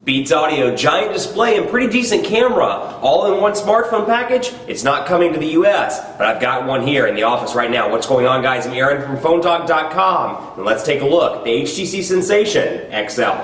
Beats Audio, giant display and pretty decent camera, all in one smartphone package. It's not coming to the US, but I've got one here in the office right now. What's going on, guys? I'm Aaron from PhoneDog.com, and let's take a look. The HTC Sensation XL.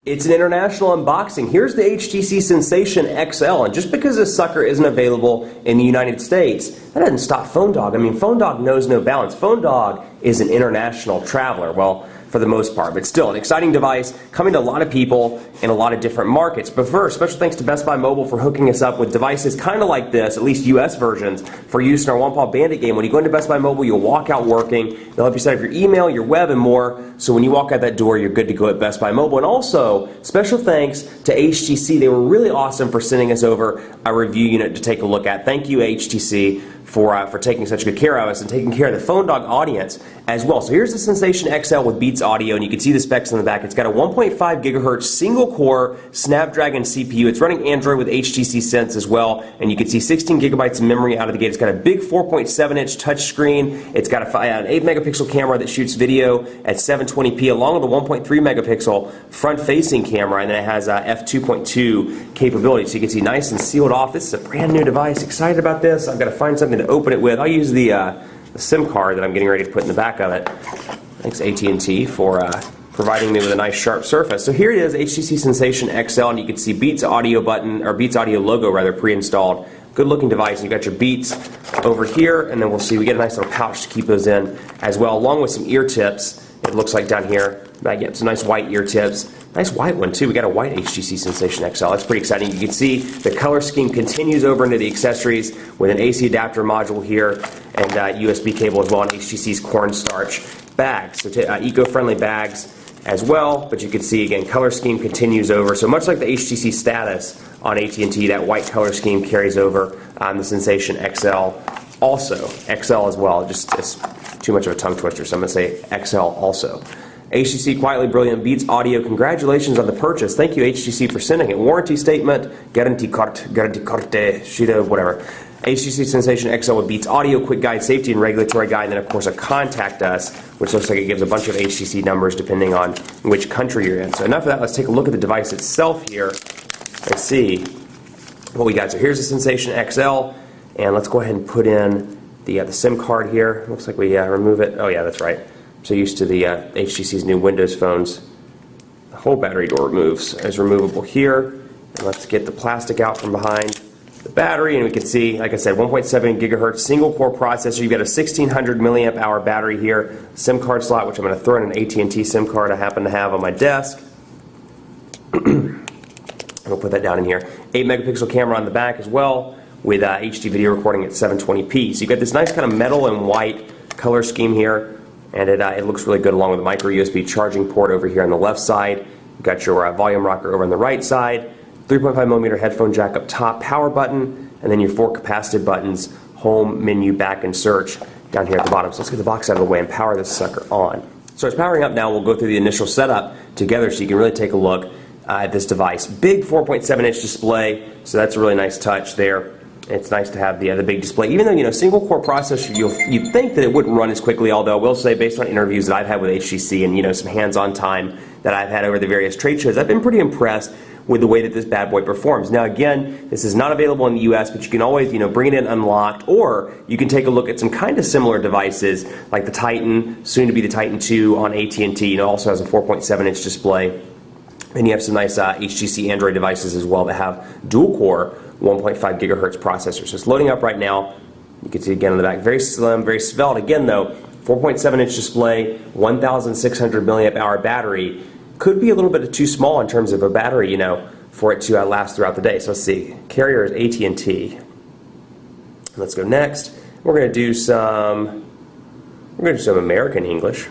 It's an international unboxing. Here's the HTC Sensation XL, and just because this sucker isn't available in the United States, that doesn't stop PhoneDog. I mean, PhoneDog knows no bounds. PhoneDog is an international traveler, well, for the most part, but still an exciting device coming to a lot of people in a lot of different markets. But first, special thanks to Best Buy Mobile for hooking us up with devices kind of like this, at least US versions, for use in our One Paw Bandit game. When you go into Best Buy Mobile, you'll walk out working. They'll help you set up your email, your web, and more. So when you walk out that door, you're good to go at Best Buy Mobile. And also, special thanks to HTC. They were really awesome for sending us over a review unit to take a look at. Thank you, HTC, for taking such good care of us and taking care of the PhoneDog audience as well. So here's the Sensation XL with Beats Audio, and you can see the specs on the back. It's got a 1.5 gigahertz single-core Snapdragon CPU. It's running Android with HTC Sense as well, and you can see 16 gigabytes of memory out of the gate. It's got a big 4.7-inch touchscreen. It's got an 8-megapixel camera that shoots video at 720p, along with a 1.3 megapixel front-facing camera, and then it has f2.2 capability, so you can see nice and sealed off. This is a brand new device. Excited about this. I've got to find something to open it with. I'll use the SIM card that I'm getting ready to put in the back of it. Thanks AT&T for providing me with a nice sharp surface. So here it is, HTC Sensation XL, and you can see Beats Audio button, or Beats Audio logo rather, pre-installed. Good looking device. You got your Beats over here, and then we'll see we get a nice little pouch to keep those in as well, along with some ear tips. It looks like down here. Yeah, some nice white ear tips. Nice white one too. We got a white HTC Sensation XL. That's pretty exciting. You can see the color scheme continues over into the accessories with an AC adapter module here and USB cable as well, and HTC's cornstarch bags. So eco-friendly bags as well. But you can see again, color scheme continues over. So much like the HTC Status on AT&T, that white color scheme carries over on the Sensation XL. Also, XL as well. Just it's too much of a tongue twister, so I'm going to say XL also. HTC Quietly Brilliant Beats Audio, congratulations on the purchase. Thank you, HTC, for sending it. Warranty statement, guarantee carte, Shida, whatever. HTC Sensation XL with Beats Audio, quick guide, safety and regulatory guide, and then of course a contact us, which looks like it gives a bunch of HTC numbers depending on which country you're in. So enough of that, let's take a look at the device itself here and see what we got. So here's the Sensation XL, and let's go ahead and put in the SIM card here. Looks like we remove it. Oh yeah, that's right. So used to the HTC's new Windows phones, the whole battery door is removable here. And let's get the plastic out from behind the battery, and we can see, like I said, 1.7 gigahertz single core processor. You've got a 1600 milliamp hour battery here, SIM card slot, which I'm going to throw in an AT&T SIM card I happen to have on my desk. We'll put that down in here. 8 megapixel camera on the back as well, with HD video recording at 720p. So you've got this nice kind of metal and white color scheme here. And it looks really good along with a micro USB charging port over here on the left side. You've got your volume rocker over on the right side, 3.5mm headphone jack up top, power button, and then your 4 capacitive buttons, home, menu, back, and search down here at the bottom. So let's get the box out of the way and power this sucker on. So it's powering up now. We'll go through the initial setup together so you can really take a look at this device. Big 4.7-inch display, so that's a really nice touch there. It's nice to have the big display. Even though, single core processor, you'd think that it wouldn't run as quickly, although I will say, based on interviews that I've had with HTC and, some hands-on time that I've had over the various trade shows, I've been pretty impressed with the way that this bad boy performs. Now again, this is not available in the US, but you can always, bring it in unlocked, or you can take a look at some kind of similar devices like the Titan, soon to be the Titan 2 on AT&T, also has a 4.7-inch display. And you have some nice HTC Android devices as well that have dual-core 1.5 gigahertz processor. So it's loading up right now. You can see again on the back, very slim, very svelte. Again though, 4.7-inch display, 1,600 milliamp hour battery. Could be a little bit too small in terms of a battery, for it to last throughout the day. So let's see. Carrier is AT&T. Let's go next. We're going to do some American English.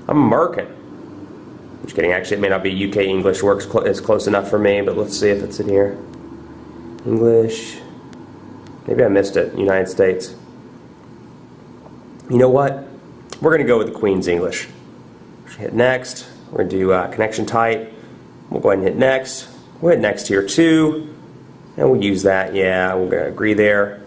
I'm American. I'm just kidding. Actually, it may not be UK English. Works is close enough for me, but let's see if it's in here. English. Maybe I missed it. United States. You know what? We're going to go with the Queen's English. Hit next. We're going to do connection type. We'll go ahead and hit next. We'll hit next here too. And we'll use that. Yeah, we're going to agree there.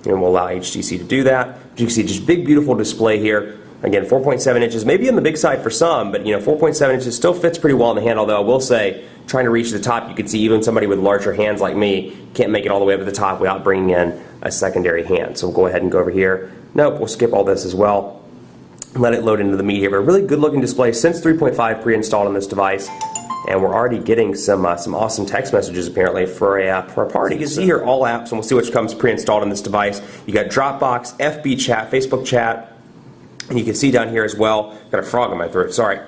And we'll allow HTC to do that. But you can see just big, beautiful display here. Again, 4.7 inches, maybe on the big side for some, but 4.7 inches still fits pretty well in the hand, although I will say, trying to reach the top, you can see even somebody with larger hands like me can't make it all the way up to the top without bringing in a secondary hand. So we'll go ahead and go over here. Nope, we'll skip all this as well. Let it load into the meat here, but a really good looking display. Sense 3.5 pre-installed on this device. And we're already getting some awesome text messages apparently for a party. You can see here all apps, and we'll see which comes pre-installed on this device. You got Dropbox, FB chat, Facebook chat, and you can see down here as well, got a frog in my throat, sorry,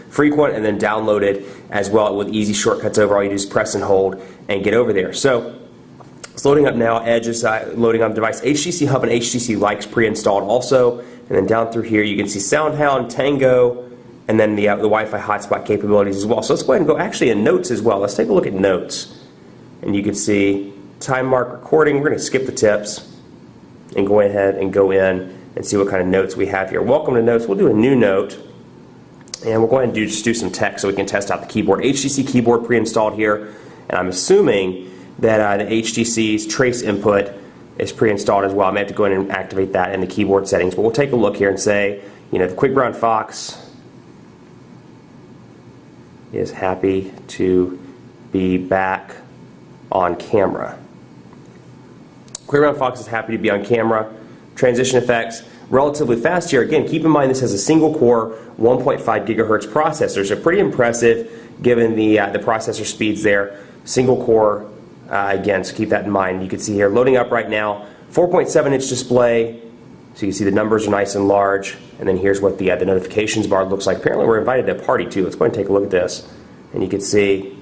frequent and then downloaded as well with easy shortcuts over. All you do is press and hold and get over there. So it's loading up now. Edge is loading on the device. HTC Hub and HTC Likes pre-installed also. And then down through here you can see SoundHound, Tango, and then the Wi-Fi hotspot capabilities as well. So let's go ahead and go actually in Notes as well. Let's take a look at Notes. And you can see time mark recording. We're going to skip the tips and go ahead and go in and see what kind of notes we have here. Welcome to Notes. We'll do a new note, and we'll go ahead and just do some text so we can test out the keyboard. HTC keyboard pre-installed here, and I'm assuming that the HTC's trace input is pre-installed as well. I may have to go in and activate that in the keyboard settings, but we'll take a look here and say, the Quick Brown Fox is happy to be back on camera. Quick Brown Fox is happy to be on camera. Transition effects, relatively fast here. Again, keep in mind this has a single core 1.5 gigahertz processor, so pretty impressive given the processor speeds there. Single core, again, so keep that in mind. You can see here, loading up right now, 4.7 inch display, so you can see the numbers are nice and large, and then here's what the notifications bar looks like. Apparently we're invited to a party too. Let's go ahead and take a look at this, and you can see,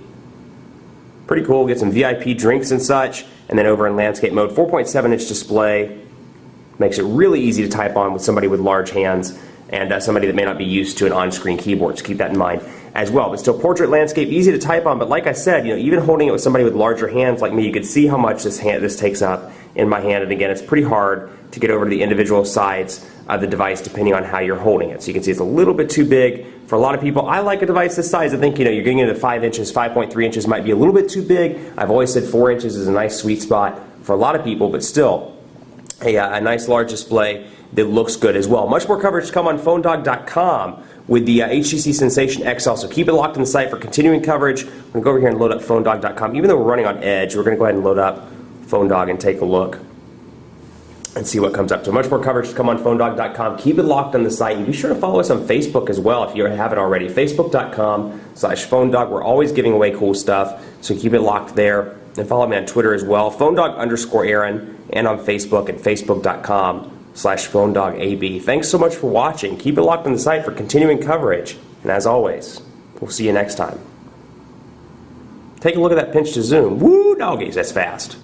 pretty cool, get some VIP drinks and such, and then over in landscape mode, 4.7 inch display, makes it really easy to type on with somebody with large hands and somebody that may not be used to an on-screen keyboard, so keep that in mind as well. But still, portrait landscape, easy to type on, but like I said, even holding it with somebody with larger hands like me, you could see how much this takes up in my hand, and again, it's pretty hard to get over to the individual sides of the device depending on how you're holding it. So you can see it's a little bit too big for a lot of people. I like a device this size. I think you're getting into 5 inches, 5.3 inches might be a little bit too big. I've always said 4 inches is a nice sweet spot for a lot of people, but still, a nice large display that looks good as well. Much more coverage to come on PhoneDog.com with the HTC Sensation XL, so keep it locked on the site for continuing coverage. We're going to go over here and load up PhoneDog.com. Even though we're running on Edge, we're going to go ahead and load up PhoneDog and take a look and see what comes up. So much more coverage to come on PhoneDog.com. Keep it locked on the site, and be sure to follow us on Facebook as well if you haven't already. Facebook.com/PhoneDog. We're always giving away cool stuff, so keep it locked there. And follow me on Twitter as well, PhoneDog_Aaron, and on Facebook at Facebook.com/PhoneDogAB. Thanks so much for watching. Keep it locked on the site for continuing coverage. And as always, we'll see you next time. Take a look at that pinch to zoom. Woo, doggies, that's fast.